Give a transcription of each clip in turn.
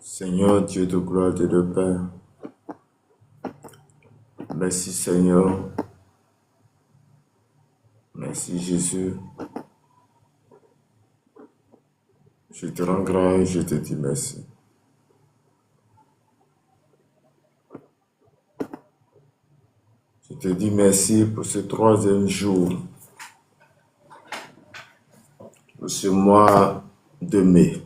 Seigneur Dieu de gloire et de Père, merci Seigneur, merci Jésus. Je te rends grâce et je te dis merci. Je te dis merci pour ce troisième jour, pour ce mois de mai.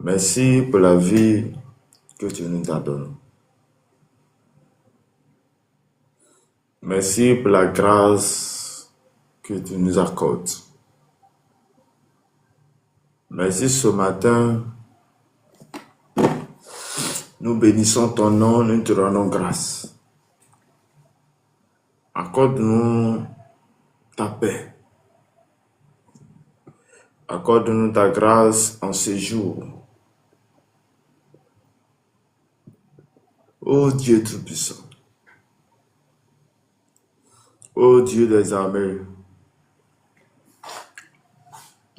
Merci pour la vie que tu nous as donnée. Merci pour la grâce que tu nous accordes. Merci ce matin. Nous bénissons ton nom, nous te rendons grâce. Accorde-nous ta paix. Accorde-nous ta grâce en ce jour. Ô Dieu Tout-Puissant, ô Dieu des armées,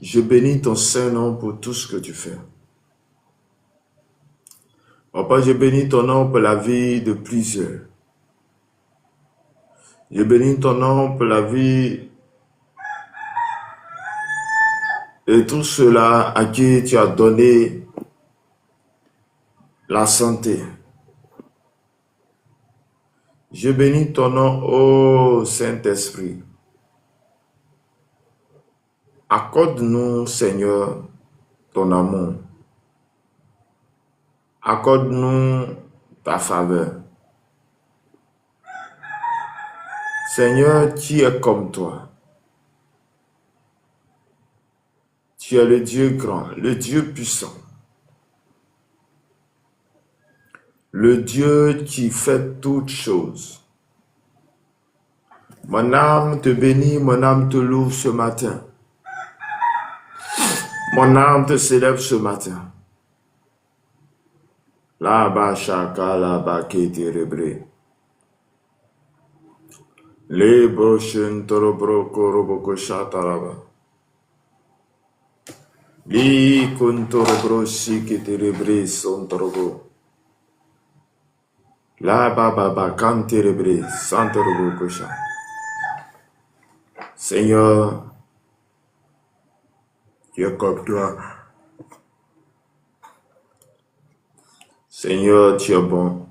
je bénis ton Saint-Nom pour tout ce que tu fais. Papa, je bénis ton nom pour la vie de plusieurs. Je bénis ton nom pour la vie de tous ceux-là à qui tu as donné la santé. Je bénis ton nom, ô Saint-Esprit. Accorde-nous, Seigneur, ton amour. Accorde-nous ta faveur. Seigneur, qui est comme toi? Tu es le Dieu grand, le Dieu puissant. Le Dieu qui fait toutes choses. Mon âme te bénit, mon âme te loue ce matin. Mon âme te célèbre ce matin. Là-bas, chaka, là-bas, qui te rebré. Les brochen, torobro, koroboko, chata, là-bas. Li, kun, torobro, si, qui te rebré, son torobo. Là-bas, baba, quand te rebré, sans torobo, kocha. Seigneur, tu es comme toi. Seigneur, tu es bon.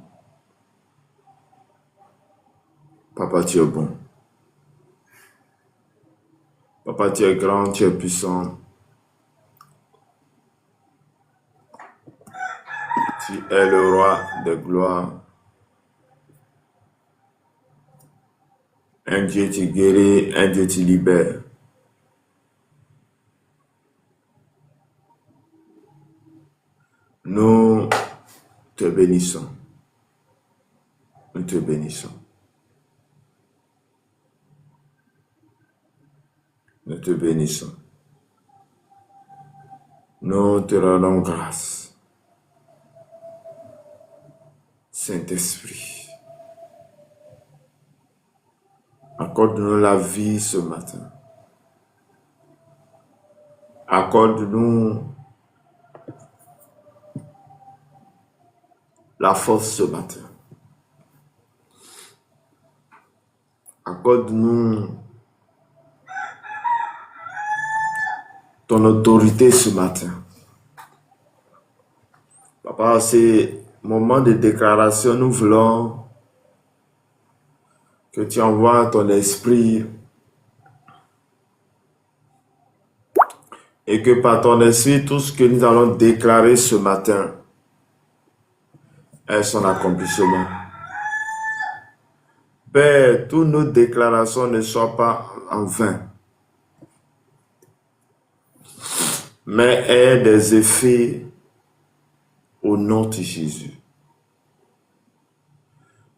Papa, tu es bon. Papa, tu es grand, tu es puissant. Tu es le roi de gloire. Un Dieu tu guéris, un Dieu tu libères. Nous te bénissons. Nous te bénissons. Nous te bénissons. Nous te rendons grâce. Saint-Esprit, accorde-nous la vie ce matin. Accorde-nous la force ce matin. Accorde-nous ton autorité ce matin. Papa, c'est moment de déclaration. Nous voulons que tu envoies ton esprit et que par ton esprit, tout ce que nous allons déclarer ce matin ait son accomplissement. Père, toutes nos déclarations ne soient pas en vain, mais aient des effets au nom de Jésus.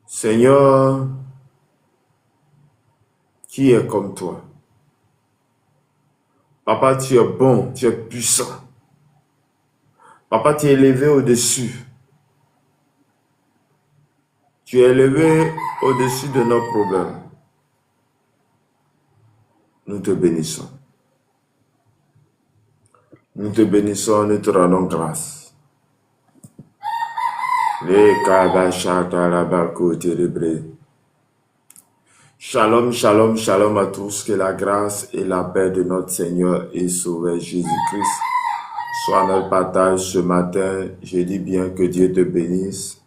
Seigneur, qui est comme toi? Papa, tu es bon, tu es puissant. Papa, tu es élevé au-dessus. Tu es élevé au-dessus de nos problèmes. Nous te bénissons. Nous te bénissons, nous te rendons grâce. Shalom, shalom, shalom à tous. Que la grâce et la paix de notre Seigneur et Sauveur Jésus-Christ soient notre partage ce matin. Je dis bien que Dieu te bénisse,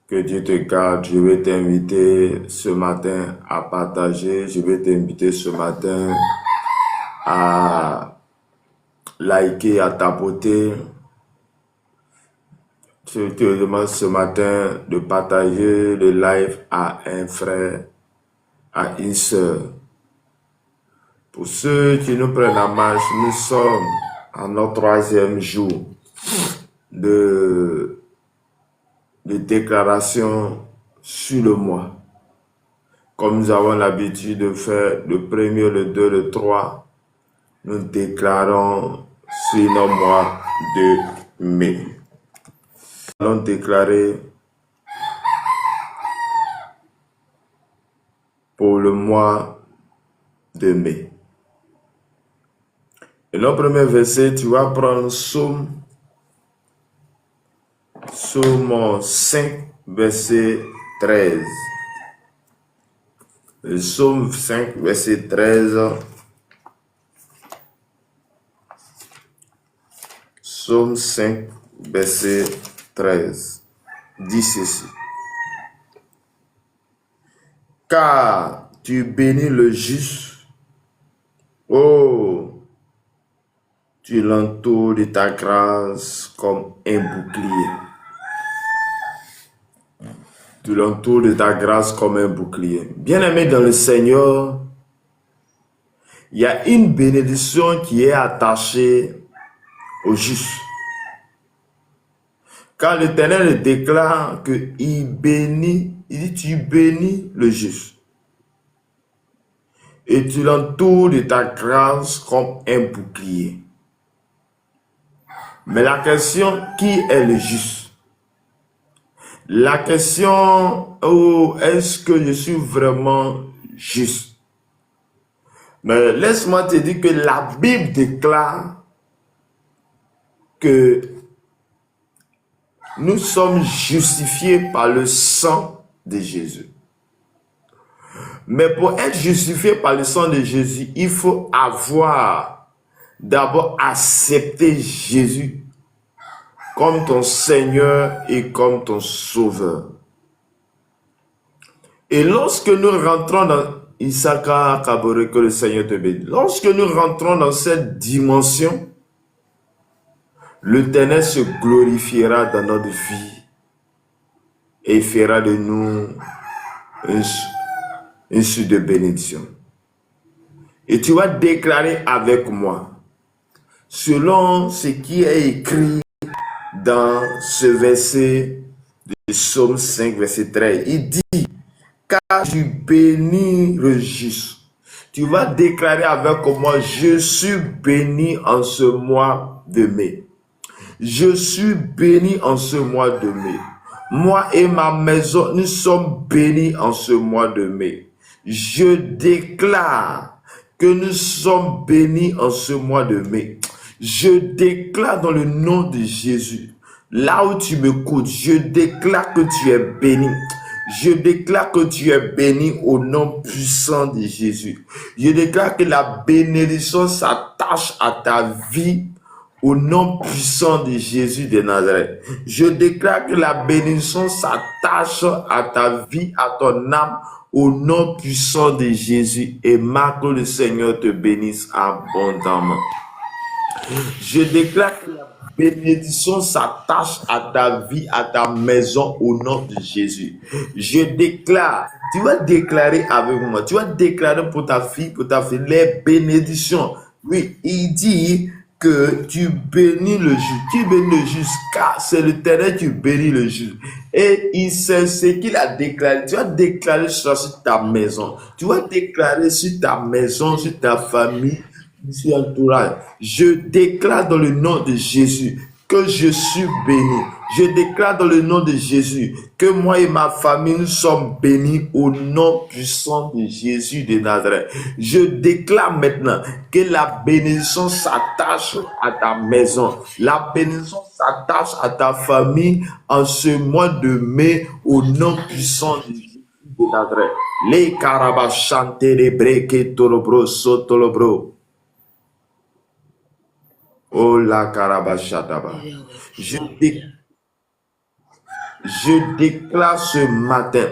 que Dieu te garde. Je vais t'inviter ce matin à partager. Je vais t'inviter ce matin à liker, à tapoter. Je te demande ce matin de partager le live à un frère, à une sœur. Pour ceux qui nous prennent en marche, nous sommes à notre 3e jour de déclaration sur le mois. Comme nous avons l'habitude de faire le 1er, le 2, le 3, nous déclarons sur le mois de mai. Nous allons déclarer pour le mois de mai. Et le premier verset, tu vas prendre Psaume 5, verset 13. Le Psaume 5, verset 13. Psaume 5, verset 13. Dit ceci. Car tu bénis le juste, oh, tu l'entoures de ta grâce comme un bouclier. Tu l'entoures de ta grâce comme un bouclier. Bien-aimé dans le Seigneur, il y a une bénédiction qui est attachée au juste. Quand l'Éternel déclare qu'il bénit, il dit tu bénis le juste. Et tu l'entoures de ta grâce comme un bouclier. Mais la question, qui est le juste? La question, oh, est-ce que je suis vraiment juste? Mais laisse-moi te dire que la Bible déclare que nous sommes justifiés par le sang de Jésus. Mais pour être justifié par le sang de Jésus, il faut avoir d'abord accepté Jésus comme ton Seigneur et comme ton Sauveur. Et lorsque nous rentrons dans Isaka Kabore, que le Seigneur te bénisse, lorsque nous rentrons dans cette dimension, l'Éternel se glorifiera dans notre vie et fera de nous une suite de bénédiction. Et tu vas déclarer avec moi, selon ce qui est écrit dans ce verset de Psaume 5, verset 13. Il dit, car tu bénis le juste. Tu vas déclarer avec moi, je suis béni en ce mois de mai. Je suis béni en ce mois de mai. Moi et ma maison, nous sommes bénis en ce mois de mai. Je déclare que nous sommes bénis en ce mois de mai. Je déclare dans le nom de Jésus, là où tu m'écoutes, je déclare que tu es béni. Je déclare que tu es béni au nom puissant de Jésus. Je déclare que la bénédiction s'attache à ta vie au nom puissant de Jésus de Nazareth. Je déclare que la bénédiction s'attache à ta vie, à ton âme, au nom puissant de Jésus. Et que le Seigneur te bénisse abondamment. Je déclare que la bénédiction s'attache à ta vie, à ta maison, au nom de Jésus. Je déclare, tu vas déclarer avec moi, tu vas déclarer pour ta fille, les bénédictions. Oui, il dit que tu bénis le juste. Tu bénis le juste, car c'est l'Éternel qui bénit le juste. Et il sait ce qu'il a déclaré. Tu vas déclarer ça sur ta maison. Tu vas déclarer sur ta maison, sur ta famille, sur l'entourage. Je déclare dans le nom de Jésus, que je suis béni. Je déclare dans le nom de Jésus que moi et ma famille, nous sommes bénis au nom puissant de Jésus de Nazareth. Je déclare maintenant que la bénédiction s'attache à ta maison. La bénédiction s'attache à ta famille en ce mois de mai au nom puissant de Jésus de Nazareth. Les carabas chanter les breaks tolobro sotolobro. Oh la carabachataba. Je déclare ce matin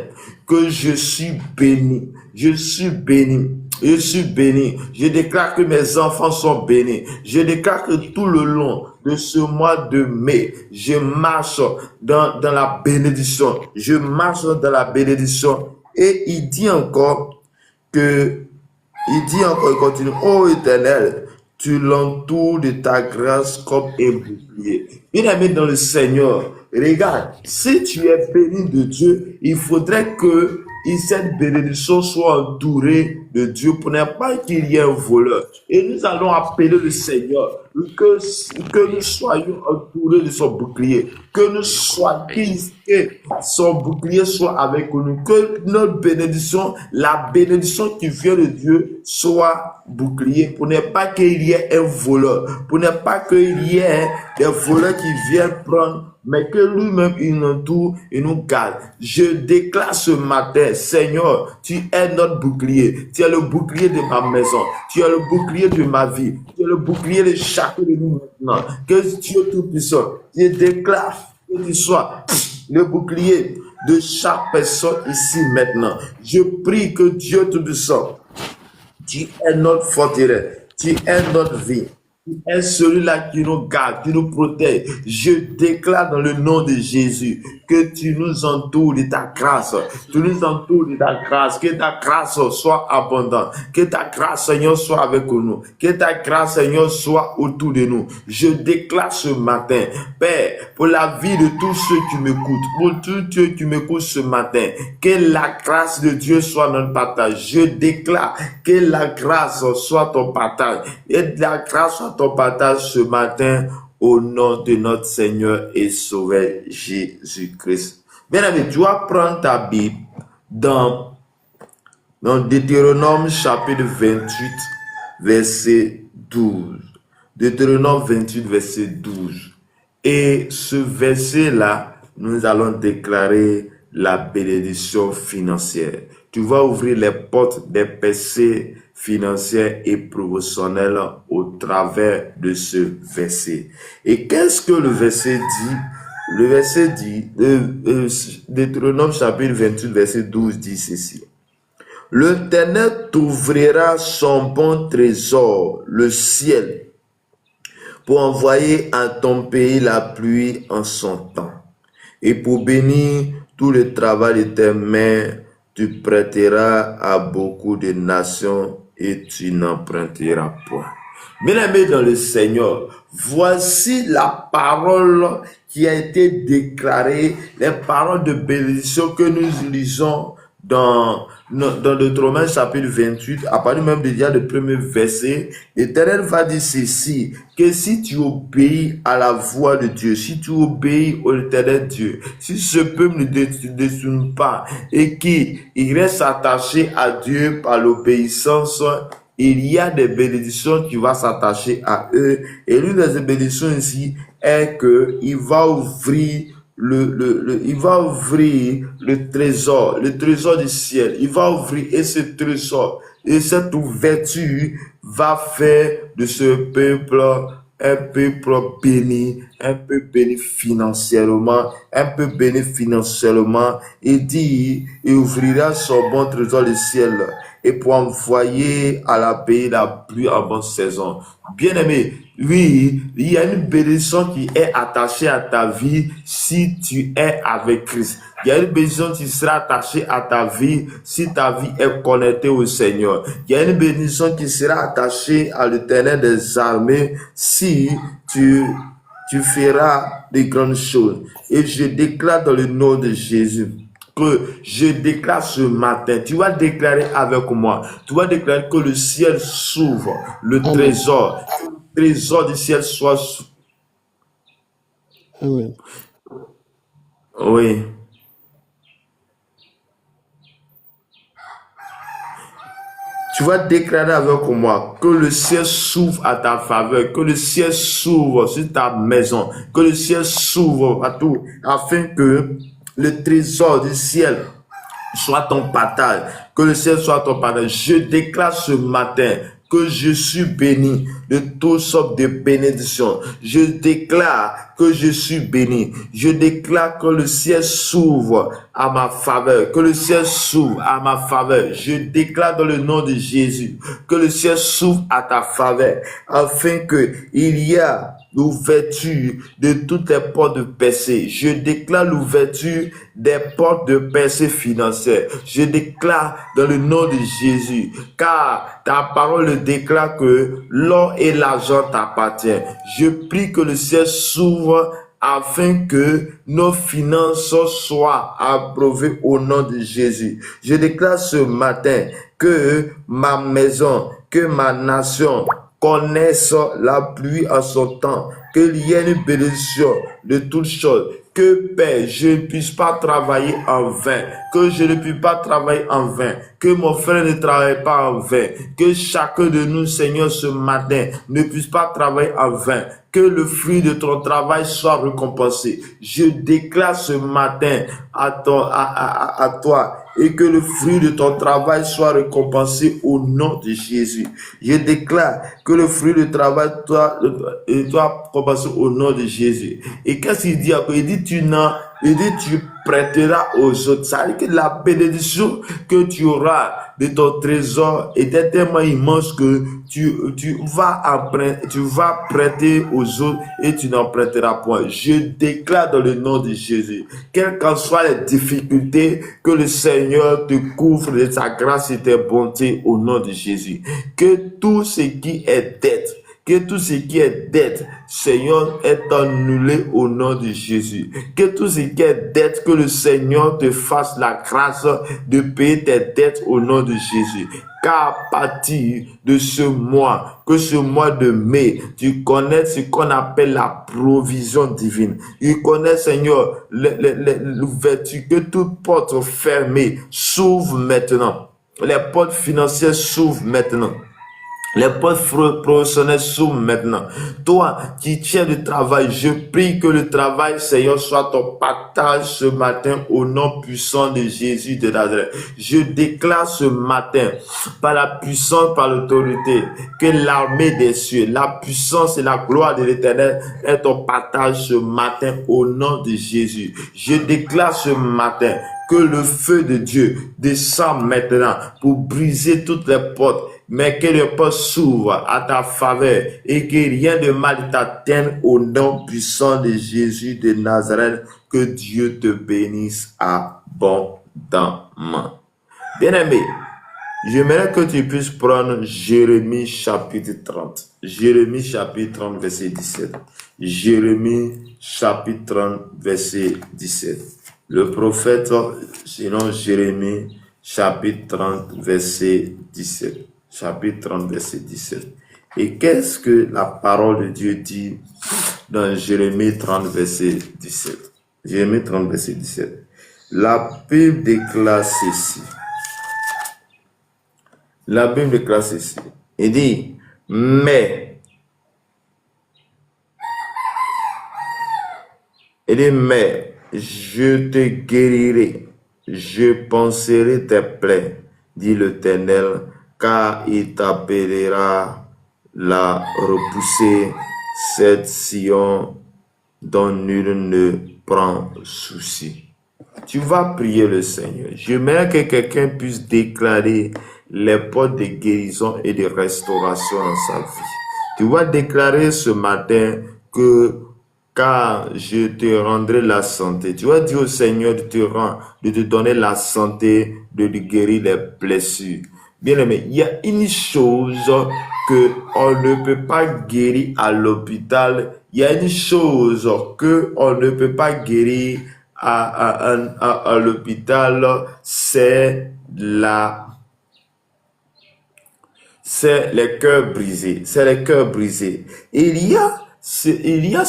que je suis béni. Je suis béni. Je suis béni. Je déclare que mes enfants sont bénis. Je déclare que tout le long de ce mois de mai, je marche dans la bénédiction. Je marche dans la bénédiction. Et il dit encore, il continue, ô Éternel, tu l'entoures de ta grâce comme un bouclier. Bien-aimé dans le Seigneur, regarde, si tu es béni de Dieu, il faudrait que cette bénédiction soit entourée de Dieu pour ne pas qu'il y ait un voleur. Et nous allons appeler le Seigneur que nous soyons entourés de son bouclier, que son bouclier soit avec nous, que notre bénédiction, la bénédiction qui vient de Dieu soit bouclier pour ne pas qu'il y ait un voleur, pour ne pas qu'il y ait des voleurs qui viennent prendre, mais que lui-même il nous entoure et nous garde. Je déclare ce matin, Seigneur, tu es notre bouclier, tu es le bouclier de ma maison, tu es le bouclier de ma vie, tu es le bouclier de chacun de nous maintenant. Que Dieu Tout-Puissant, je déclare que tu sois le bouclier de chaque personne ici maintenant. Je prie que Dieu Tout-Puissant, tu es notre forteresse, tu es notre vie. Tu es celui-là qui nous garde, qui nous protège. Je déclare dans le nom de Jésus que tu nous entoures de ta grâce. Tu nous entoures de ta grâce. Que ta grâce soit abondante. Que ta grâce, Seigneur, soit avec nous. Que ta grâce, Seigneur, soit autour de nous. Je déclare ce matin, Père, pour la vie de tous ceux qui m'écoutent, pour tous ceux qui m'écoutent ce matin, que la grâce de Dieu soit notre partage. Je déclare que la grâce soit ton partage. Et la grâce soit ton partage ce matin au nom de notre Seigneur et Sauveur Jésus-Christ. Bien-aimé, tu vas prendre ta Bible dans Deutéronome chapitre 28, verset 12. Deutéronome 28, verset 12. Et ce verset-là, nous allons déclarer la bénédiction financière. Tu vas ouvrir les portes des percées financières et promotionnelles au travers de ce verset. Et qu'est-ce que le verset dit? Le verset dit, Deutéronome chapitre 28, verset 12 dit ceci. L'Éternel t'ouvrira son bon trésor, le ciel, pour envoyer à ton pays la pluie en son temps. Et pour bénir tout le travail de tes mains, tu prêteras à beaucoup de nations et tu n'emprunteras point. Bien-aimés dans le Seigneur, voici la parole qui a été déclarée, les paroles de bénédiction que nous lisons dans Deutéronome chapitre 28, à partir même déjà du premier verset. L'Éternel va dire ceci, que si tu obéis à la voix de Dieu, si tu obéis au l'Éternel Dieu, si ce peuple ne détourne pas et qu'il reste attaché à Dieu par l'obéissance, il y a des bénédictions qui vont s'attacher à eux. Et l'une des bénédictions ici est que il va ouvrir il va ouvrir le trésor du ciel. Il va ouvrir et ce trésor et cette ouverture va faire de ce peuple un peuple béni, un peu béni financièrement, Il dit, il ouvrira son bon trésor du ciel et pour envoyer à la pays la pluie en bonne saison. Bien-aimé, oui, il y a une bénédiction qui est attachée à ta vie si tu es avec Christ. Il y a une bénédiction qui sera attachée à ta vie si ta vie est connectée au Seigneur. Il y a une bénédiction qui sera attachée à l'Éternel des armées si tu feras de grandes choses. Et je déclare dans le nom de Jésus que je déclare ce matin, tu vas déclarer avec moi, tu vas déclarer que le ciel s'ouvre, le trésor du ciel soit Amen. Oui. Tu vas déclarer avec moi que le ciel s'ouvre à ta faveur, que le ciel s'ouvre sur ta maison, que le ciel s'ouvre à tout, afin que le trésor du ciel soit ton partage, que le ciel soit ton partage. Je déclare ce matin que je suis béni de toutes sortes de bénédictions. Je déclare que je suis béni. Je déclare que le ciel s'ouvre à ma faveur, que le ciel s'ouvre à ma faveur. Je déclare dans le nom de Jésus que le ciel s'ouvre à ta faveur, afin que il y a l'ouverture de toutes les portes de percée. Je déclare l'ouverture des portes de percée financière. Je déclare dans le nom de Jésus, car ta parole déclare que l'or et l'argent t'appartiennent. Je prie que le ciel s'ouvre afin que nos finances soient approuvées au nom de Jésus. Je déclare ce matin que ma maison, que ma nation connaissent la pluie en son temps, qu'il y ait une bénédiction de toutes choses, que Père, je ne puisse pas travailler en vain, que je ne puisse pas travailler en vain, que mon frère ne travaille pas en vain, que chacun de nous, Seigneur, ce matin, ne puisse pas travailler en vain, que le fruit de ton travail soit récompensé. Je déclare ce matin à toi et que le fruit de ton travail soit récompensé au nom de Jésus. Je déclare que le fruit du travail soit récompensé au nom de Jésus. Et qu'est-ce qu'il dit après? Il dit tu prêteras aux autres. Ça veut dire que la bénédiction que tu auras de ton trésor est tellement immense que tu vas prêter aux autres et tu n'en prêteras point. Je déclare dans le nom de Jésus, quelles qu'en soient les difficultés, que le Seigneur te couvre de sa grâce et de ta bonté au nom de Jésus. Que tout ce qui est dette, Seigneur, est annulé au nom de Jésus. Que tout ce qui est dette, que le Seigneur te fasse la grâce de payer tes dettes au nom de Jésus. Car à partir de ce mois, que ce mois de mai, tu connais ce qu'on appelle la provision divine. Tu connais, Seigneur, l'ouverture, que toute porte fermée s'ouvre maintenant. Les portes financières s'ouvrent maintenant. Les postes professionnels s'ouvrent maintenant. Toi qui tiens du travail, je prie que le travail, Seigneur, soit ton partage ce matin au nom puissant de Jésus de Nazareth. Je déclare ce matin, par la puissance, par l'autorité, que l'armée des cieux, la puissance et la gloire de l'Éternel est ton partage ce matin au nom de Jésus. Je déclare ce matin que le feu de Dieu descend maintenant pour briser toutes les portes, mais que les portes s'ouvrent à ta faveur et que rien de mal t'atteigne au nom puissant de Jésus de Nazareth. Que Dieu te bénisse abondamment. Bien-aimé, j'aimerais que tu puisses prendre Jérémie chapitre 30. Jérémie chapitre 30 verset 17. Jérémie chapitre 30 verset 17. Le prophète, sinon Jérémie chapitre 30 verset 17. Chapitre 30 verset 17. Et qu'est-ce que la parole de Dieu dit dans Jérémie 30 verset 17? Jérémie 30 verset 17. La Bible déclare ceci. La Bible déclare ceci. Il dit, mais je te guérirai, je panserai tes plaies, dit l'Éternel, car il t'appellera la repoussée, cette Sion dont nul ne prend souci. Tu vas prier le Seigneur. J'aimerais que quelqu'un puisse déclarer les portes de guérison et de restauration dans sa vie. Tu vas déclarer ce matin que car je te rendrai la santé. Tu vas dire au Seigneur de te donner la santé, de lui guérir les blessures. Bien-aimé, il y a une chose que on ne peut pas guérir à l'hôpital. Il y a une chose que on ne peut pas guérir à l'hôpital, c'est les cœurs brisés. C'est les cœurs brisés. Il y a il y a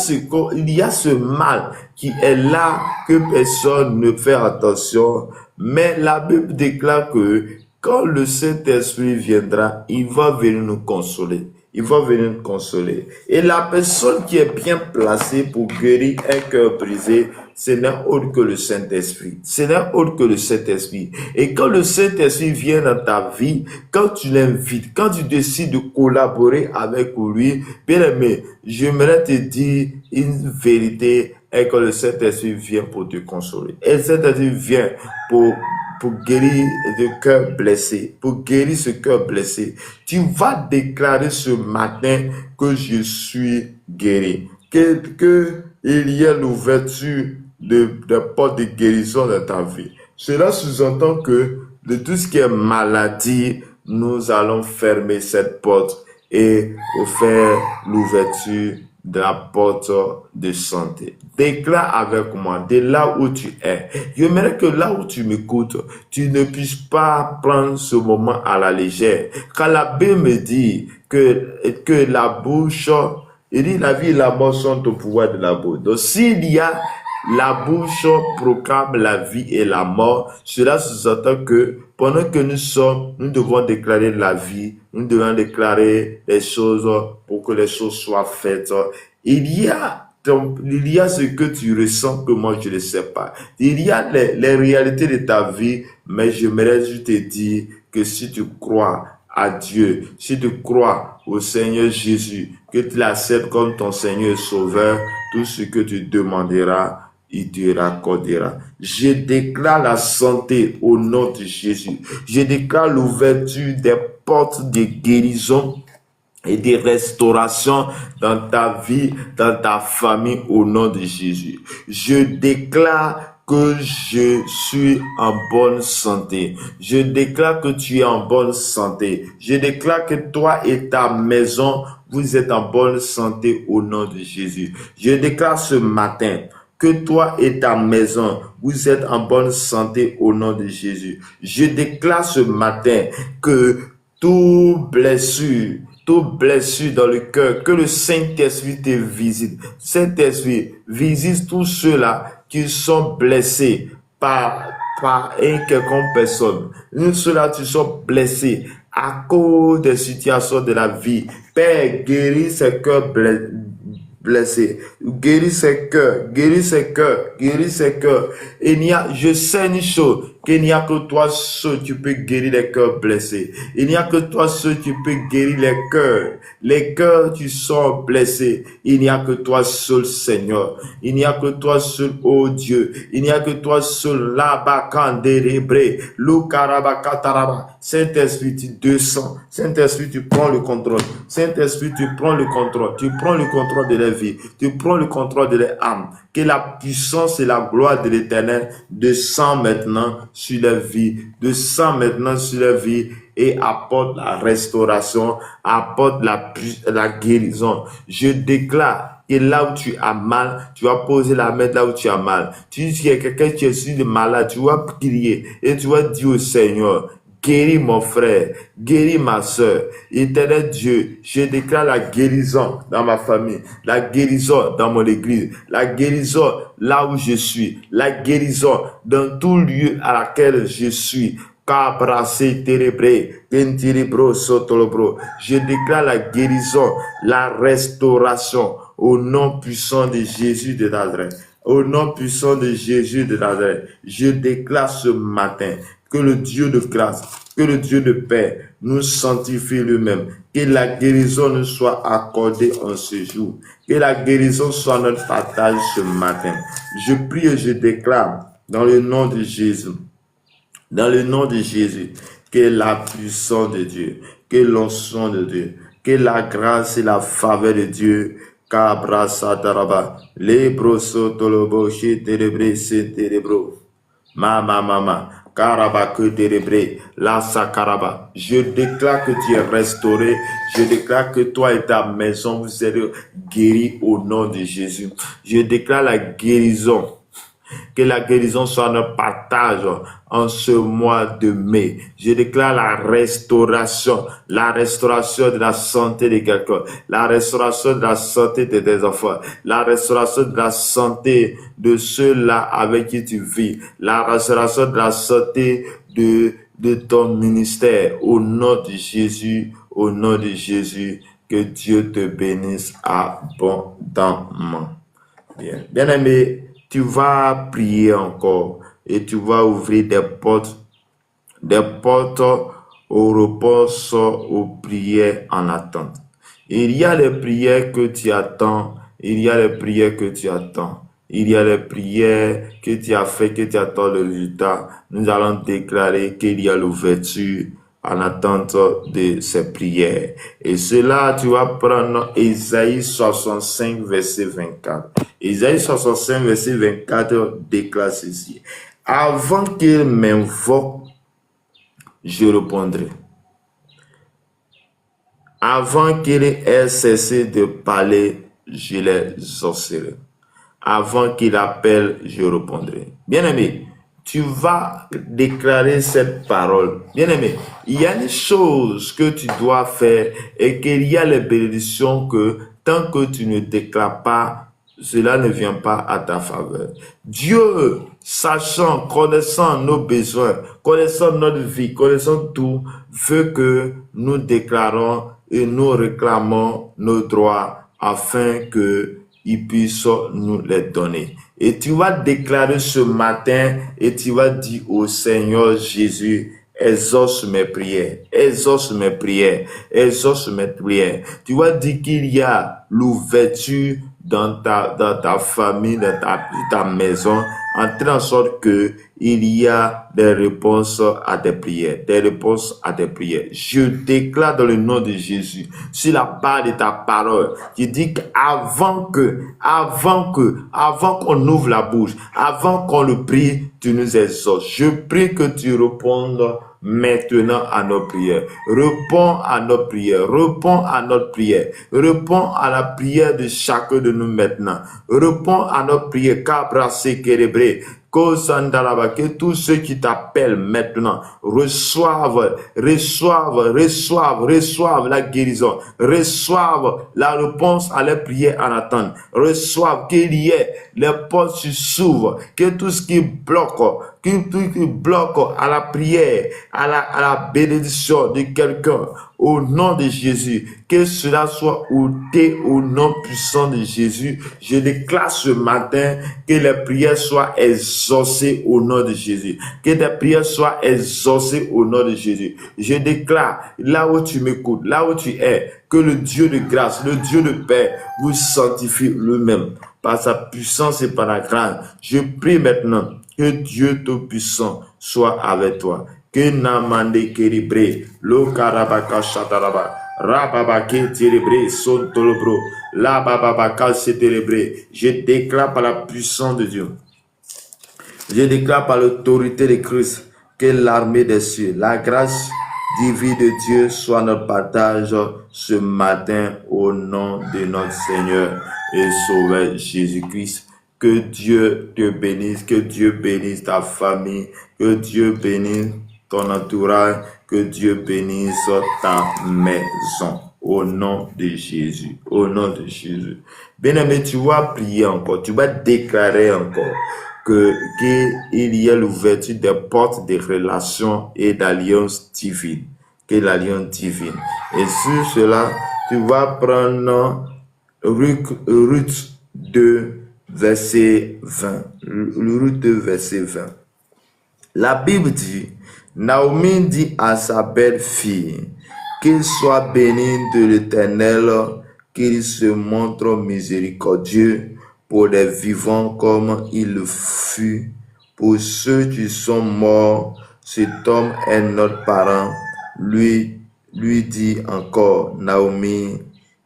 ce mal qui est là, que personne ne fait attention. Mais la Bible déclare que quand le Saint-Esprit viendra, il va venir nous consoler. Il va venir nous consoler. Et la personne qui est bien placée pour guérir un cœur brisé, ce n'est autre que le Saint-Esprit. Ce n'est autre que le Saint-Esprit. Et quand le Saint-Esprit vient dans ta vie, quand tu l'invites, quand tu décides de collaborer avec lui, bien aimé, j'aimerais te dire une vérité, et que le Saint-Esprit vient pour te consoler. Et le Saint-Esprit vient pour guérir le cœur blessé, pour guérir ce cœur blessé. Tu vas déclarer ce matin que je suis guéri, que il y a l'ouverture de portes de guérison dans ta vie. Cela sous-entend que de tout ce qui est maladie, nous allons fermer cette porte et faire l'ouverture de la porte de santé. Déclare avec moi, de là où tu es. J'aimerais que là où tu m'écoutes, tu ne puisses pas prendre ce moment à la légère. Quand la Bible me dit que la bouche, il dit la vie et la mort sont au pouvoir de la bouche. Donc s'il y a la bouche proclame la vie et la mort, cela sous-entend que pendant que nous devons déclarer la vie, nous devons déclarer les choses pour que les choses soient faites. Il y a ce que tu ressens que moi je ne sais pas. Il y a les réalités de ta vie, mais j'aimerais juste te dire que si tu crois à Dieu, si tu crois au Seigneur Jésus, que tu l'acceptes comme ton Seigneur et Sauveur, tout ce que tu demanderas, il te raccordera. Je déclare la santé au nom de Jésus. Je déclare l'ouverture des portes de guérison et de restauration dans ta vie, dans ta famille au nom de Jésus. Je déclare que je suis en bonne santé. Je déclare que tu es en bonne santé. Je déclare que toi et ta maison, vous êtes en bonne santé au nom de Jésus. Je déclare ce matin que toi et ta maison, vous êtes en bonne santé au nom de Jésus. Je déclare ce matin que toute blessure dans le cœur, que le Saint-Esprit te visite. Saint-Esprit, visite tous ceux-là qui sont blessés par une quelconque personne. Ceux-là qui sont blessés à cause des situations de la vie. Père, guéris ces cœurs blessés. Guéris ces cœurs, guéris ces cœurs, guéris ces cœurs. Je sais une chose, qu'il n'y a que toi seul qui peux guérir les cœurs blessés. Il n'y a que toi seul qui peux guérir les cœurs qui sont blessés. Il n'y a que toi seul, Seigneur. Il n'y a que toi seul, oh Dieu. Il n'y a que toi seul, Labakanderebre, Lukarabakataraba. Saint-Esprit, tu descends. Saint-Esprit, tu prends le contrôle. Saint-Esprit, tu prends le contrôle. Tu prends le contrôle de la vie. Tu prends le contrôle de l'âme. Que la puissance et la gloire de l'Éternel descend maintenant sur la vie, descend maintenant sur la vie et apporte la restauration, apporte la guérison. Je déclare que là où tu as mal, tu vas poser la main là où tu as mal. Tu dis qu'il y a quelqu'un qui est sur le malade, tu vas prier et tu vas dire au Seigneur, guéris mon frère, guéris ma soeur. Éternel Dieu, je déclare la guérison dans ma famille, la guérison dans mon église, la guérison là où je suis, la guérison dans tout lieu à laquelle je suis. Je déclare la guérison, la restauration au nom puissant de Jésus de Nazareth. Au nom puissant de Jésus de Nazareth, je déclare ce matin que le Dieu de grâce, que le Dieu de paix nous sanctifie lui-même, que la guérison nous soit accordée en ce jour, que la guérison soit notre partage ce matin. Je prie et je déclare dans le nom de Jésus, que la puissance de Dieu, que l'onction de Dieu, que la grâce et la faveur de Dieu, Kabra Sataraba, Lebro Sotolobo, Cheterebre, Seterebro, Mama, Karaba que Terebre, La Sakaraba. Je déclare que tu es restauré, je déclare que toi et ta maison vous êtes guéris au nom de Jésus. Je déclare la guérison. Que la guérison soit notre partage en ce mois de mai. Je déclare la restauration de la santé de quelqu'un, la restauration de la santé de tes enfants, la restauration de la santé de ceux-là avec qui tu vis, la restauration de la santé de ton ministère. Au nom de Jésus, au nom de Jésus, que Dieu te bénisse abondamment. Bien. Bien-aimé, tu vas prier encore et tu vas ouvrir des portes au repos, aux prières en attente. Il y a les prières que tu attends, il y a les prières que tu attends. Il y a les prières que tu as fait, que tu attends le résultat. Nous allons déclarer qu'il y a l'ouverture en attente de ces prières. Et cela, tu vas prendre Ésaïe 65, verset 24. Ésaïe 65, verset 24 déclare ceci. Avant qu'il m'invoque, je répondrai. Avant qu'il ait cessé de parler, je les exaucerai. Avant qu'il appelle, je répondrai. Bien-aimé, tu vas déclarer cette parole. Bien-aimé, il y a des choses que tu dois faire et qu'il y a les bénédictions que tant que tu ne déclares pas, cela ne vient pas à ta faveur. Dieu, sachant, connaissant nos besoins, connaissant notre vie, connaissant tout, veut que nous déclarons et nous réclamons nos droits afin que il puisse nous les donner. Et tu vas déclarer ce matin et tu vas dire au Seigneur Jésus, exauce mes prières, exauce mes prières, exauce mes prières. Tu vas dire qu'il y a l'ouverture dans ta famille, dans ta maison, en telle sorte que il y a des réponses à des prières, des réponses à des prières. Je déclare dans le nom de Jésus, sur la base de ta parole, je dis qu'avant qu'on ouvre la bouche, avant qu'on le prie, tu nous exauces. Je prie que tu répondes maintenant à nos prières. Réponds à nos prières. Réponds à notre prière. Réponds à la prière de chacun de nous maintenant. Réponds à notre prière. Kabrase kerebre. Que tous ceux qui t'appellent maintenant reçoivent la guérison, reçoivent la réponse à leurs prières en attente, reçoivent qu'il y ait les portes s'ouvrent, que tout ce qui bloque à la prière, à la bénédiction de quelqu'un, au nom de Jésus, que cela soit ôté au nom puissant de Jésus. Je déclare ce matin que les prières soient exaucées au nom de Jésus. Que tes prières soient exaucées au nom de Jésus. Je déclare, là où tu m'écoutes, là où tu es, que le Dieu de grâce, le Dieu de paix vous sanctifie lui-même par sa puissance et par la grâce. Je prie maintenant que Dieu Tout-Puissant soit avec toi. Que namande keribre, lo karabaka shataraba, rababake terebre, son tolobro, la bababaka seterebre. Je déclare par la puissance de Dieu. Je déclare par l'autorité de Christ que l'armée des cieux, la grâce divine de Dieu soit notre partage ce matin au nom de notre Seigneur et Sauveur Jésus-Christ. Que Dieu te bénisse, que Dieu bénisse ta famille, que Dieu bénisse ton entourage, que Dieu bénisse ta maison. Au nom de Jésus, au nom de Jésus. Bien-aimé, tu vas prier encore, tu vas déclarer encore qu'il y a l'ouverture des portes de relations et d'alliance divine. Que l'alliance divine. Et sur cela, tu vas prendre Ruth 2, verset 20. Ruth 2, verset 20. La Bible dit, Naomi dit à sa belle-fille, qu'il soit béni de l'Éternel, qu'il se montre miséricordieux pour les vivants comme il le fut pour ceux qui sont morts. Cet homme est notre parent. Lui dit encore, Naomi,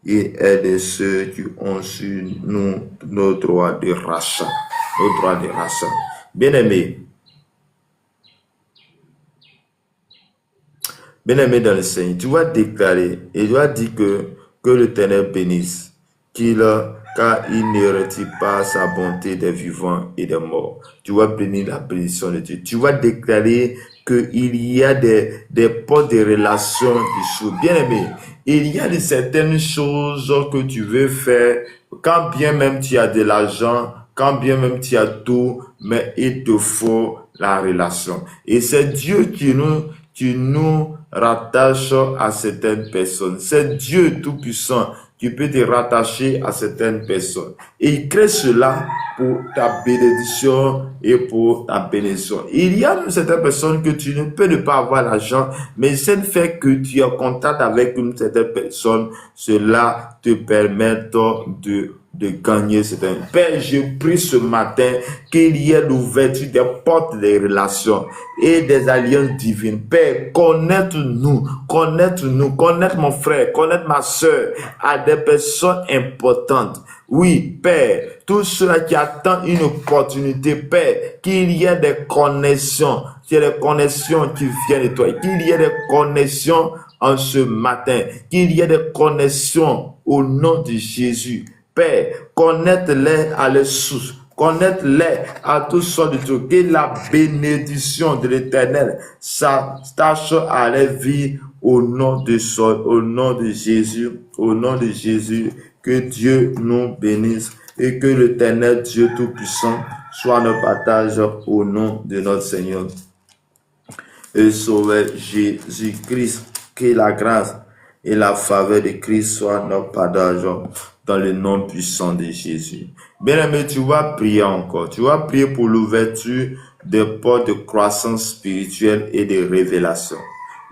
il est de ceux qui ont su nos droits de rachat. Nos droits de rachat. Bien-aimé dans le Seigneur, tu vas déclarer et tu vas dire que l'Éternel bénisse, qu'il car il ne retire pas sa bonté des vivants et des morts. Tu vas bénir la bénédiction de Dieu. Tu vas déclarer qu'il y a des portes de relations dessous. Bien aimé, il y a de certaines choses que tu veux faire, quand bien même tu as de l'argent, quand bien même tu as tout, mais il te faut la relation. Et c'est Dieu qui nous rattache à certaines personnes. C'est Dieu tout-puissant qui peut te rattacher à certaines personnes. Et il crée cela pour ta bénédiction et pour ta bénédiction. Il y a certaines personnes que tu ne peux ne pas avoir l'argent, mais c'est le fait que tu es en contact avec une certaine personne, cela te permet de gagner certains. Père, je prie ce matin qu'il y ait l'ouverture des portes des relations et des alliances divines. Père, connaître-nous, connaître mon frère, connaître ma soeur à des personnes importantes. Oui, Père, tout cela qui attend une opportunité, Père, qu'il y ait des connexions, qu'il y ait des connexions qui viennent de toi, qu'il y ait des connexions en ce matin, qu'il y ait des connexions au nom de Jésus. Père, connaître-les à les sources, connaître-les à toutes sortes de trucs, que la bénédiction de l'Éternel s'attache à les vies au nom de Jésus, au nom de Jésus, que Dieu nous bénisse et que l'Éternel Dieu Tout-Puissant soit notre partage au nom de notre Seigneur et Sauveur Jésus-Christ. Que la grâce et la faveur de Christ soient notre partage dans le nom puissant de Jésus. Bien-aimé, tu vas prier encore. Tu vas prier pour l'ouverture des portes de croissance spirituelle et de révélation.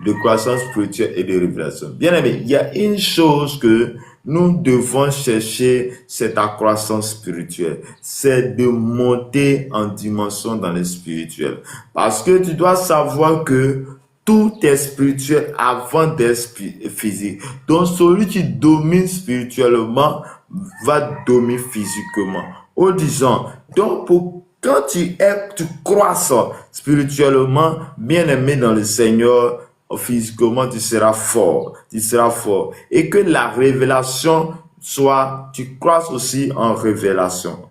De croissance spirituelle et de révélation. Bien-aimé, il y a une chose que nous devons chercher, c'est ta croissance spirituelle. C'est de monter en dimension dans le spirituel. Parce que tu dois savoir que tout est spirituel avant d'être physique. Donc, celui qui domine spirituellement va dominer physiquement. Au disant, donc quand tu croisses spirituellement, bien aimé dans le Seigneur, physiquement, tu seras fort. Tu seras fort. Et que la révélation tu croises aussi en révélation,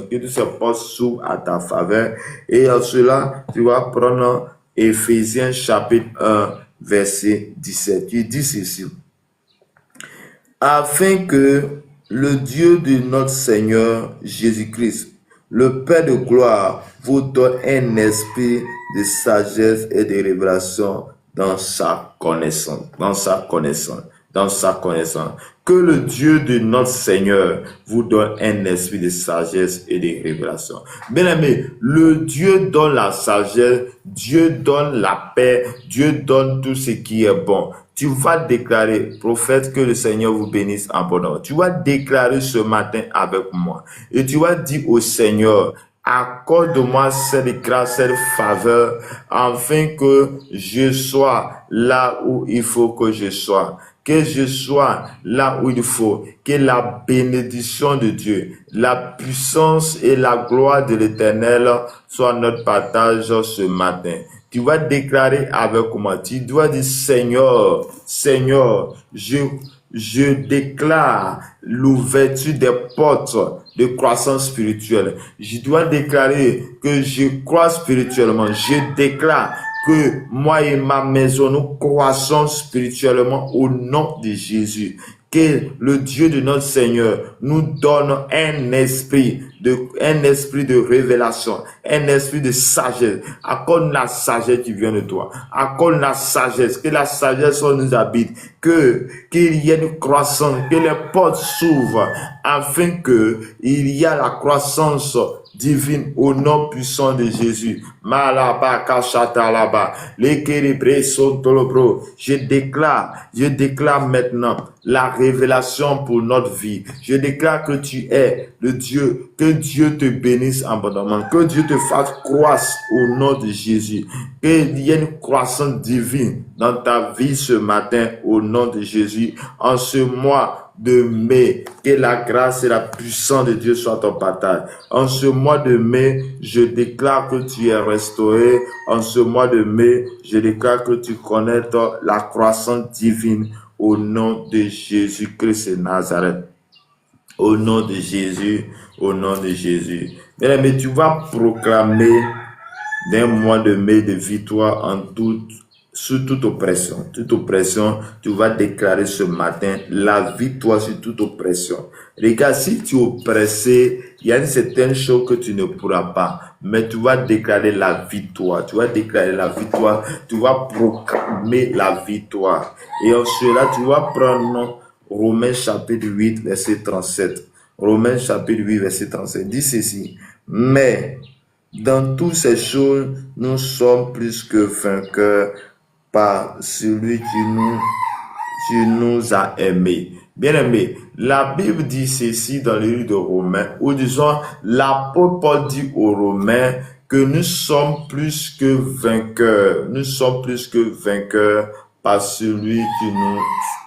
que tout se passe sous à ta faveur. Et en cela, tu vas prendre Éphésiens chapitre 1, verset 17. Il dit ceci. Afin que le Dieu de notre Seigneur Jésus-Christ, le Père de gloire, vous donne un esprit de sagesse et de révélation dans sa connaissance. Que le Dieu de notre Seigneur vous donne un esprit de sagesse et de révélation. Bien aimé, le Dieu donne la sagesse, Dieu donne la paix, Dieu donne tout ce qui est bon. Tu vas déclarer, prophète, que le Seigneur vous bénisse abondamment. Tu vas déclarer ce matin avec moi. Et tu vas dire au Seigneur, accorde-moi cette grâce, cette faveur, afin que je sois là où il faut que je sois. Que je sois là où il faut, que la bénédiction de Dieu, la puissance et la gloire de l'Éternel soient notre partage ce matin. Tu vas déclarer avec moi, tu dois dire Seigneur, je déclare l'ouverture des portes de croissance spirituelle. Je dois déclarer que je crois spirituellement. Je déclare que moi et ma maison, nous croissons spirituellement au nom de Jésus. Que le Dieu de notre Seigneur nous donne un esprit de révélation, un esprit de sagesse. Accorde la sagesse qui vient de toi. Accorde la sagesse, que la sagesse nous habite, qu'il y ait une croissance, que les portes s'ouvrent, afin que il y a la croissance divine au nom puissant de Jésus. Malaba kashata laba, lekerebre sontolobro. Je déclare maintenant la révélation pour notre vie. Je déclare que tu es le Dieu, que Dieu te bénisse abondamment, que Dieu te fasse croître au nom de Jésus, qu'il y ait une croissance divine dans ta vie ce matin au nom de Jésus. En ce mois de mai, que la grâce et la puissance de Dieu soient ton partage. En ce mois de mai, je déclare que tu es restauré. En ce mois de mai, je déclare que tu connais la croissance divine au nom de Jésus-Christ de Nazareth. Au nom de Jésus, au nom de Jésus. Mais tu vas proclamer d'un mois de mai de victoire sous toute oppression. Toute oppression, tu vas déclarer ce matin la victoire sur toute oppression. Regarde, si tu es oppressé, il y a une certaine chose que tu ne pourras pas, mais tu vas déclarer la victoire. Tu vas déclarer la victoire, tu vas proclamer la victoire. Et en cela, tu vas prendre Romains chapitre 8, verset 37. Romains chapitre 8, verset 37. Dit ceci. Mais dans toutes ces choses, nous sommes plus que vainqueurs par celui qui nous a aimés. Bien-aimé, la Bible dit ceci dans le livre de Romains, où disons, l'apôtre Paul dit aux Romains que nous sommes plus que vainqueurs. Nous sommes plus que vainqueurs par celui qui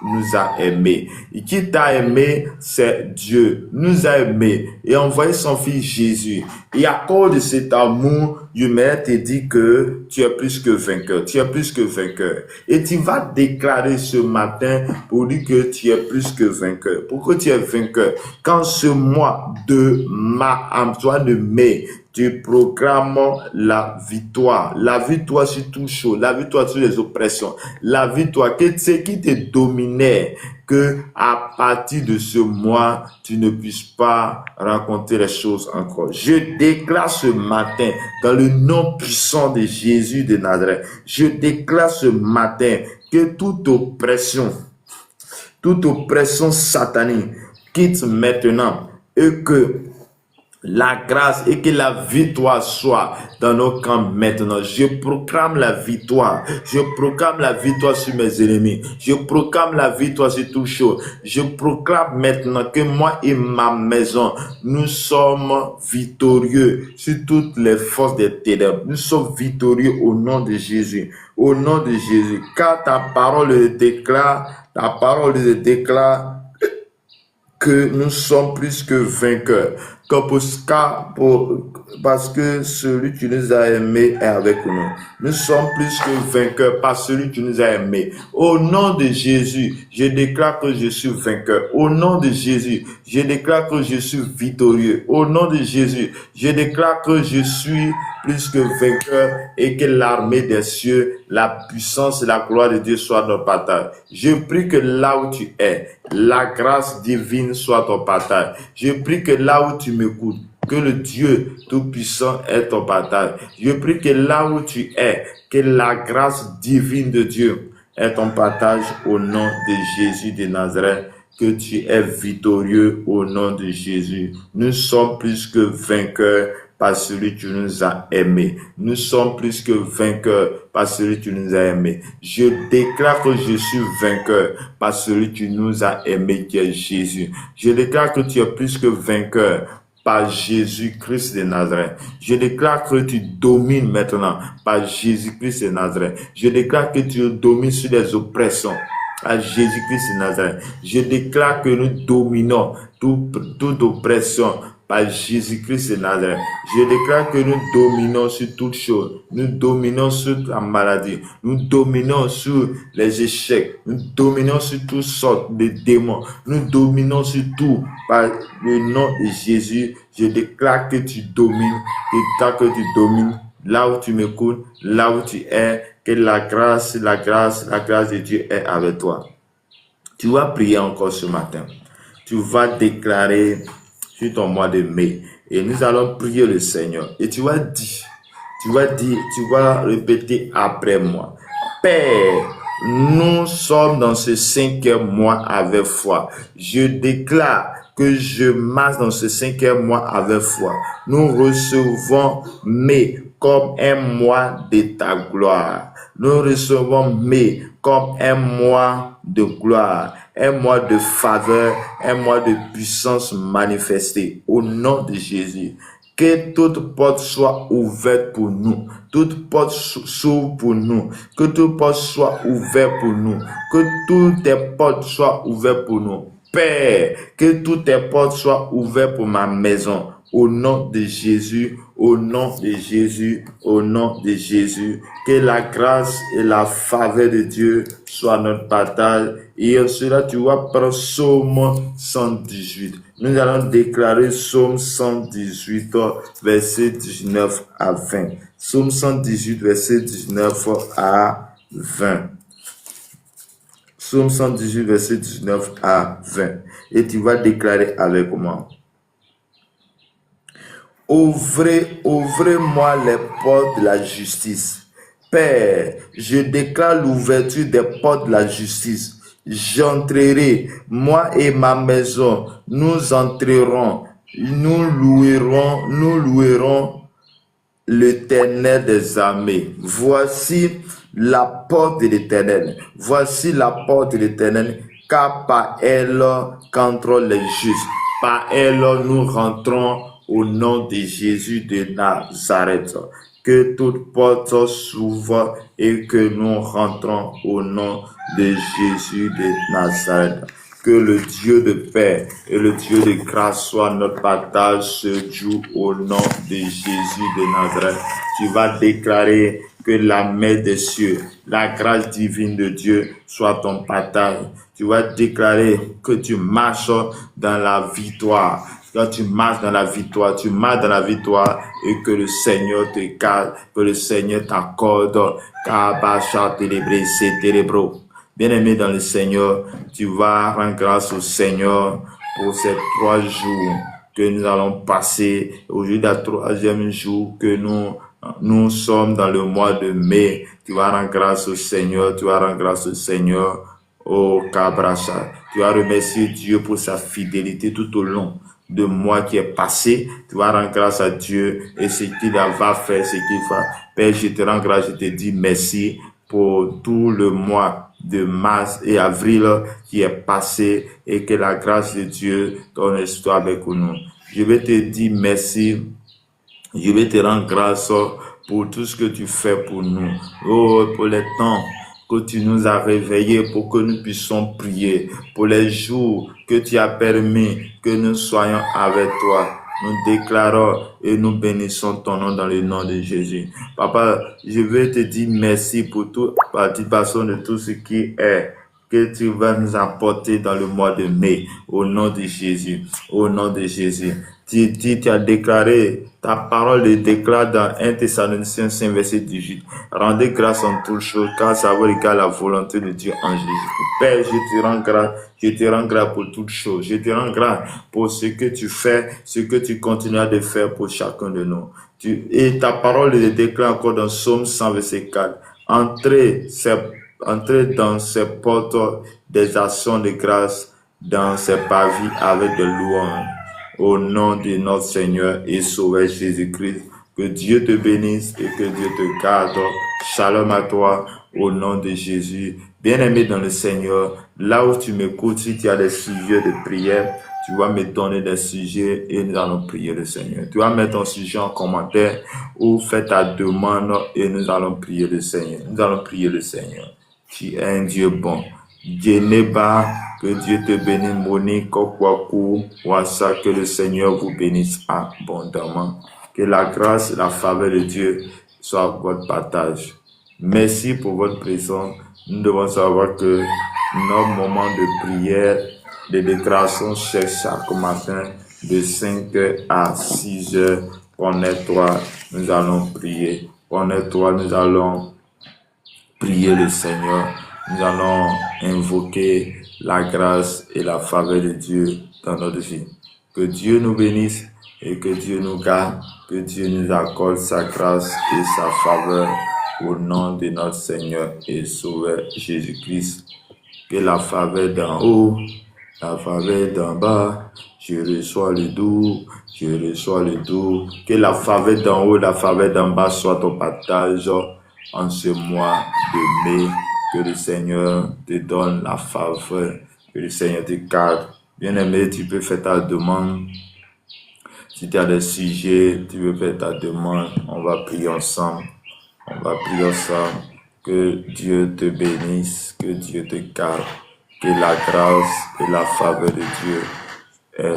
nous a aimés. Et qui t'a aimé, c'est Dieu. Nous a aimés et a envoyé son fils Jésus. Et à cause de cet amour, Dieu te dit que tu es plus que vainqueur. Tu es plus que vainqueur. Et tu vas déclarer ce matin pour dire que tu es plus que vainqueur. Pourquoi tu es vainqueur? Quand ce mois de mai, tu proclames la victoire sur tout chose, la victoire sur les oppressions, la victoire que ce qui te dominait, que à partir de ce mois, tu ne puisses pas raconter les choses encore. Je déclare ce matin, dans le nom puissant de Jésus de Nazareth, je déclare ce matin que toute oppression satanique quitte maintenant et que la grâce et que la victoire soit dans nos camps maintenant. Je proclame la victoire. Je proclame la victoire sur mes ennemis. Je proclame la victoire sur tout chose. Je proclame maintenant que moi et ma maison, nous sommes victorieux sur toutes les forces des ténèbres. Nous sommes victorieux au nom de Jésus. Au nom de Jésus. Car ta parole déclare que nous sommes plus que vainqueurs. Parce que celui qui nous a aimés est avec nous. Nous sommes plus que vainqueurs par celui qui nous a aimés. Au nom de Jésus, je déclare que je suis vainqueur. Au nom de Jésus, je déclare que je suis victorieux. Au nom de Jésus, je déclare que je suis plus que vainqueur et que l'armée des cieux, la puissance et la gloire de Dieu soient notre partage. Je prie que là où tu es, la grâce divine soit ton partage. Je prie que là où tu m'écoutes, que le Dieu Tout-Puissant est ton partage. Je prie que là où tu es, que la grâce divine de Dieu est ton partage au nom de Jésus de Nazareth, que tu es victorieux au nom de Jésus. Nous sommes plus que vainqueurs par celui qui nous a aimés. Nous sommes plus que vainqueurs par celui qui nous a aimés. Je déclare que je suis vainqueur par celui qui nous a aimés, qui est Jésus. Je déclare que tu es plus que vainqueur par Jésus-Christ de Nazareth. Je déclare que tu domines maintenant par Jésus-Christ de Nazareth. Je déclare que tu domines sur les oppressions à Jésus-Christ de Nazareth. Je déclare que nous dominons toute oppression par Jésus-Christ de Nazareth. Je déclare que nous dominons sur toutes choses. Nous dominons sur la maladie. Nous dominons sur les échecs. Nous dominons sur toutes sortes de démons. Nous dominons sur tout par le nom de Jésus. Je déclare que tu domines, que tu domines là où tu m'écoutes, là où tu es, que la grâce de Dieu est avec toi. Tu vas prier encore ce matin. Tu vas déclarer sur ton mois de mai. Et nous allons prier le Seigneur. Et tu vas répéter après moi. Père, nous sommes dans ce 5e mois avec foi. Je déclare que je marche dans ce 5e mois avec foi. Nous recevons mai comme un mois de ta gloire. Nous recevons mai comme un mois de gloire, un mois de faveur, un mois de puissance manifestée au nom de Jésus. Que toute porte soit ouverte pour nous, toute porte s'ouvre pour nous, que toute porte soit ouverte pour nous, que toutes tes portes soient ouvertes pour nous. Père, que toutes tes portes soient ouvertes pour ma maison, au nom de Jésus, au nom de Jésus, au nom de Jésus. Que la grâce et la faveur de Dieu soient notre partage. Et en cela, tu vas prendre Psaume 118. Nous allons déclarer Psaume 118, verset 19 à 20. Psaume 118, verset 19 à 20. Psaume 118, verset 19 à 20. Et tu vas déclarer avec moi. Ouvrez-moi les portes de la justice. Père, je déclare l'ouverture des portes de la justice. J'entrerai, moi et ma maison, nous entrerons, nous louerons l'Éternel des armées. Voici la porte de l'Éternel. Voici la porte de l'Éternel, car par elle qu'entrent les justes. Par elle nous rentrons au nom de Jésus de Nazareth. Que toute porte s'ouvre et que nous rentrons au nom de Jésus de Nazareth. Que le Dieu de paix et le Dieu de grâce soit notre partage ce jour au nom de Jésus de Nazareth. Tu vas déclarer que la main des cieux, la grâce divine de Dieu soit ton partage. Tu vas déclarer que tu marches dans la victoire. Quand tu marches dans la victoire, tu marches dans la victoire et que le Seigneur te garde, que le Seigneur t'accorde. Bien-aimé dans le Seigneur, tu vas rendre grâce au Seigneur pour ces 3 jours que nous allons passer. Aujourd'hui, le 3e jour que nous sommes dans le mois de mai. Tu vas rendre grâce au Seigneur, tu vas rendre grâce au Seigneur, au Kabrasha. Tu vas remercier Dieu pour sa fidélité tout au long de mois qui est passé. Tu vas rendre grâce à Dieu et ce qu'il va faire, ce qu'il va. Père, je te rends grâce, je te dis merci pour tout le mois de mars et avril qui est passé et que la grâce de Dieu, ton esprit avec nous. Je vais te dire merci. Je vais te rendre grâce pour tout ce que tu fais pour nous. Oh, pour les temps que tu nous as réveillés pour que nous puissions prier. Pour les jours que tu as permis que nous soyons avec toi. Nous déclarons et nous bénissons ton nom dans le nom de Jésus. Papa, je vais te dire merci pour toute participation de tout ce qui est que tu vas nous apporter dans le mois de mai. Au nom de Jésus. Au nom de Jésus. Tu as déclaré, ta parole le déclare dans 1 Thessaloniciens 5, verset 18. Rendez grâce en toutes choses, car savoir égale la volonté de Dieu en Jésus. Père, je te rends grâce pour toutes choses. Je te rends grâce pour ce que tu fais, ce que tu continues de faire pour chacun de nous. Et ta parole le déclare encore dans Psaume 100, verset 4. Entrez dans ces portes des actions de grâce, dans ces parvis avec de louanges. Au nom de notre Seigneur et Sauveur Jésus-Christ, que Dieu te bénisse et que Dieu te garde. Shalom à toi, au nom de Jésus. Bien-aimé dans le Seigneur, là où tu m'écoutes, si tu as des sujets de prière, tu vas me donner des sujets et nous allons prier le Seigneur. Tu vas mettre ton sujet en commentaire ou fais ta demande et nous allons prier le Seigneur. Nous allons prier le Seigneur. Tu es un Dieu bon. Djeneba, que Dieu te bénisse, Monique, Kokwaku, Wassa, que le Seigneur vous bénisse abondamment. Que la grâce et la faveur de Dieu soient votre partage. Merci pour votre présence. Nous devons savoir que nos moments de prière, de déclaration chaque matin, de 5h à 6h, connais-toi, nous allons prier. Connais-toi, nous allons prier le Seigneur. Nous allons invoquer la grâce et la faveur de Dieu dans notre vie. Que Dieu nous bénisse et que Dieu nous garde, que Dieu nous accorde sa grâce et sa faveur au nom de notre Seigneur et Sauveur Jésus-Christ. Que la faveur d'en haut, la faveur d'en bas, je reçois le doux, je reçois le doux. Que la faveur d'en haut, la faveur d'en bas soit ton partage en ce mois de mai. Que le Seigneur te donne la faveur, que le Seigneur te garde. Bien-aimé, tu peux faire ta demande. Si tu as des sujets, tu veux faire ta demande, on va prier ensemble. On va prier ensemble. Que Dieu te bénisse, que Dieu te garde, que la grâce et la faveur de Dieu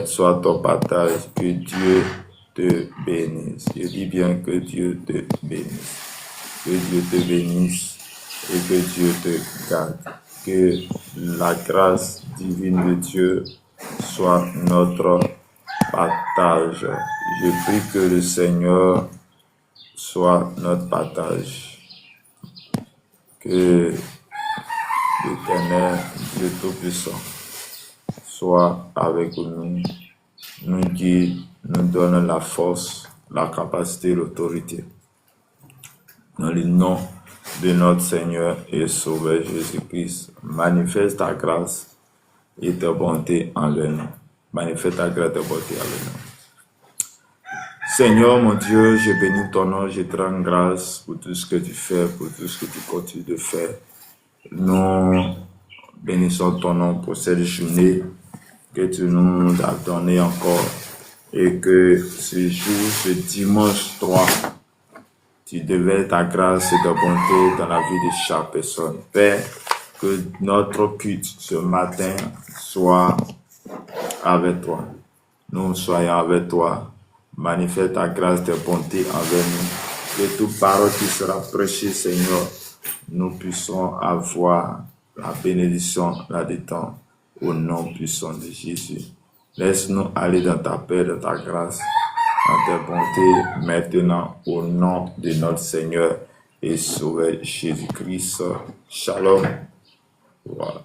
soit ton partage. Que Dieu te bénisse. Je dis bien que Dieu te bénisse. Que Dieu te bénisse et que Dieu te garde. Que la grâce divine de Dieu soit notre partage. Je prie que le Seigneur soit notre partage. Que l'Éternel, Dieu Tout-Puissant, soit avec nous, nous guide, nous donne la force, la capacité, l'autorité. Dans le nom de notre Seigneur et Sauveur Jésus-Christ, manifeste ta grâce et ta bonté en le nom. Manifeste ta grâce et ta bonté en le nom. Seigneur mon Dieu, je bénis ton nom, je te rends grâce pour tout ce que tu fais, pour tout ce que tu continues de faire. Nous bénissons ton nom pour cette journée que tu nous as donnée encore et que ce jour, ce dimanche 3, tu déverses ta grâce et ta bonté dans la vie de chaque personne. Père, que notre culte ce matin soit avec toi. Nous soyons avec toi. Manifeste ta grâce, ta bonté envers nous. Que toute parole qui sera prêchée, Seigneur, nous puissions avoir la bénédiction là-dedans au nom puissant de Jésus. Laisse-nous aller dans ta paix, dans ta grâce, dans ta bonté, maintenant au nom de notre Seigneur et Sauveur Jésus-Christ. Shalom. Voilà.